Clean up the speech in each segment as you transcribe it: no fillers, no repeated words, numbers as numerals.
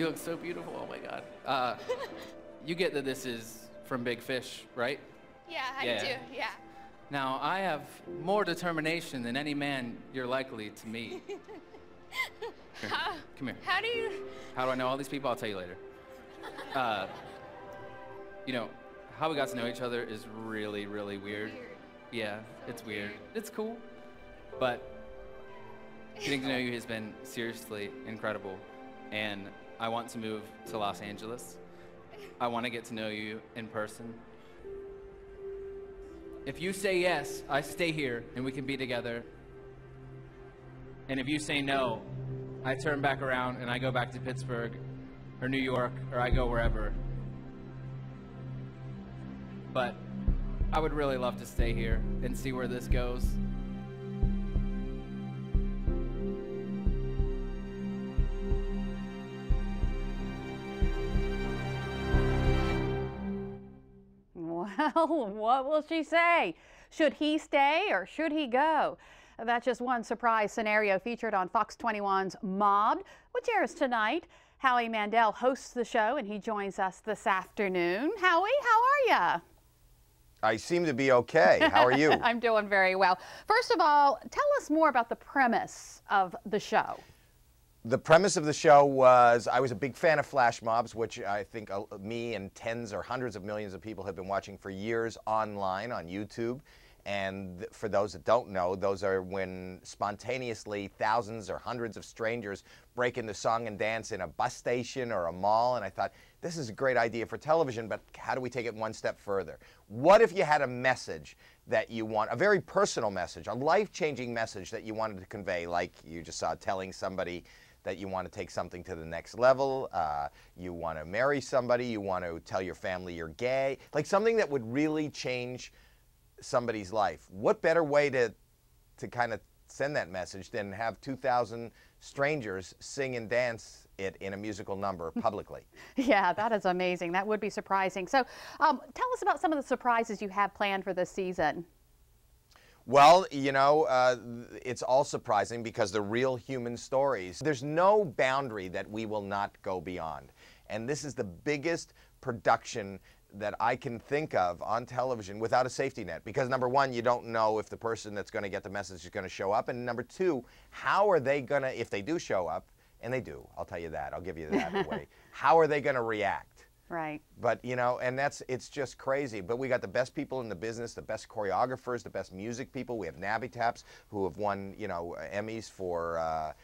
You look so beautiful. Oh my God. You get that this is from Big Fish, right? Yeah, I do. Yeah. Now, I have more determination than any man you're likely to meet. Come here. How do you... How do I know all these people? I'll tell you later. You know, how we got to know each other is really, really weird. Yeah, it's weird. It's cool. But getting to know you has been seriously incredible. And I want to move to Los Angeles. I want to get to know you in person. If you say yes, I stay here and we can be together. And if you say no, I turn back around and I go back to Pittsburgh or New York or I go wherever. But I would really love to stay here and see where this goes. Well, what will she say? Should he stay or should he go? That's just one surprise scenario featured on Fox 21's Mobbed, which airs tonight. Howie Mandel hosts the show and he joins us this afternoon. Howie, how are you? I seem to be okay. How are you? I'm doing very well. First of all, tell us more about the premise of the show. The premise of the show was, I was a big fan of flash mobs, which I think me and tens or hundreds of millions of people have been watching for years online on YouTube. And for those that don't know, those are when spontaneously thousands or hundreds of strangers break into song and dance in a bus station or a mall. And I thought, this is a great idea for television, but how do we take it one step further? What if you had a message that you want, a very personal message, a life-changing message that you wanted to convey, like you just saw telling somebody that you want to take something to the next level, you want to marry somebody, you want to tell your family you're gay, like something that would really change somebody's life. What better way to kind of send that message than have 2,000 strangers sing and dance it in a musical number publicly? Yeah, that is amazing. That would be surprising. So tell us about some of the surprises you have planned for this season. Well, you know, it's all surprising because they're real human stories. There's no boundary that we will not go beyond. And this is the biggest production that I can think of on television without a safety net. Because number one, you don't know if the person that's going to get the message is going to show up. And number two, how are they going to, if they do show up, and they do, I'll tell you that, I'll give you that away, how are they going to react? Right. But, you know, and it's just crazy. But we got the best people in the business, the best choreographers, the best music people. We have Nabby Taps, who have won, you know, Emmys for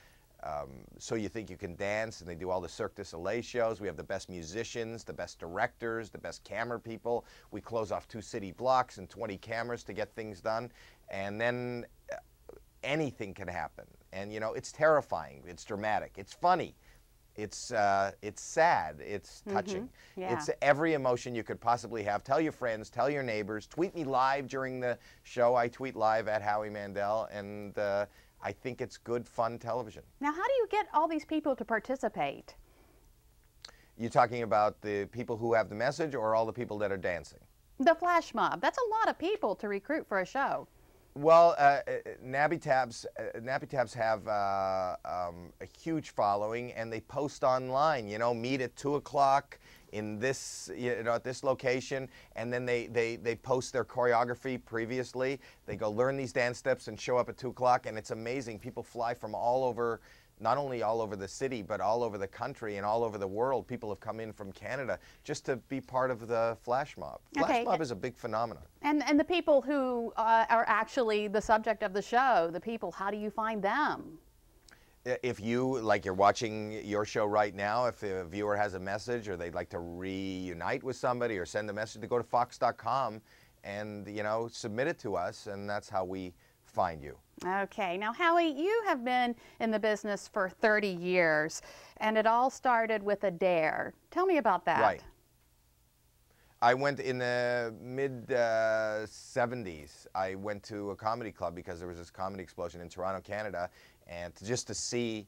So You Think You Can Dance, and they do all the Cirque du Soleil shows. We have the best musicians, the best directors, the best camera people. We close off 2 city blocks and 20 cameras to get things done. And then anything can happen. And, you know, it's terrifying. It's dramatic. It's funny. It's sad. It's touching. Yeah. It's every emotion you could possibly have. Tell your friends, tell your neighbors, tweet me live during the show. I tweet live at Howie Mandel, and I think it's good, fun television. Now, how do you get all these people to participate? You're talking about the people who have the message or all the people that are dancing? The flash mob. That's a lot of people to recruit for a show. Well, Nabby Tabs have a huge following, and they post online. You know, meet at 2 o'clock in this, you know, at this location, and then they post their choreography previously. They go learn these dance steps and show up at 2 o'clock, and it's amazing. People fly from all over, not only all over the city, but all over the country and all over the world. People have come in from Canada just to be part of the flash mob. Flash mob is a big phenomenon. And the people who are actually the subject of the show, the people, how do you find them? If you, like you're watching your show right now, if a viewer has a message or they'd like to reunite with somebody or send a message, to go to fox.com and, you know, submit it to us, and that's how we find you. Okay. Now, Howie, you have been in the business for 30 years, and it all started with a dare. Tell me about that. Right. I went in the mid-70s. I went to a comedy club because there was this comedy explosion in Toronto, Canada, and just to see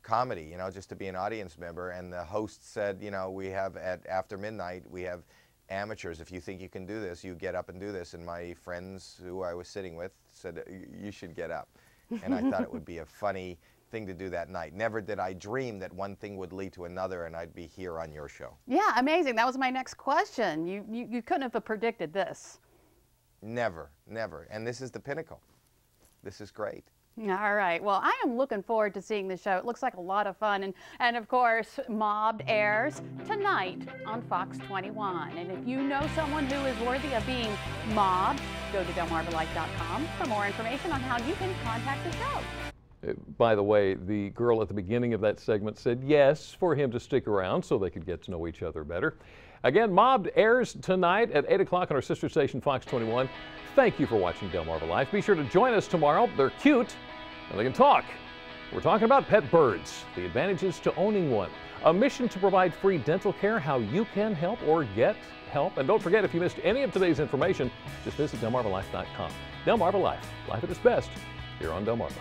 comedy, you know, just to be an audience member. And the host said, you know, we have after midnight, we have amateurs. If you think you can do this, you get up and do this. And my friends who I was sitting with said, you should get up. And I thought it would be a funny thing to do that night. Never did I dream that one thing would lead to another and I'd be here on your show. Yeah, amazing. That was my next question. You couldn't have predicted this. Never, never. And this is the pinnacle. This is great. All right. Well, I am looking forward to seeing the show. It looks like a lot of fun. And of course, Mobbed airs tonight on Fox 21. And if you know someone who is worthy of being mobbed, go to delmarvalife.com for more information on how you can contact the show. By the way, the girl at the beginning of that segment said yes for him to stick around so they could get to know each other better. Again, Mobbed airs tonight at 8 o'clock on our sister station, Fox 21. Thank you for watching Delmarva Life. Be sure to join us tomorrow. They're cute and they can talk. We're talking about pet birds, the advantages to owning one, a mission to provide free dental care, how you can help or get help. And don't forget, if you missed any of today's information, just visit delmarvalife.com. Delmarva Life, life at its best, here on Delmarva.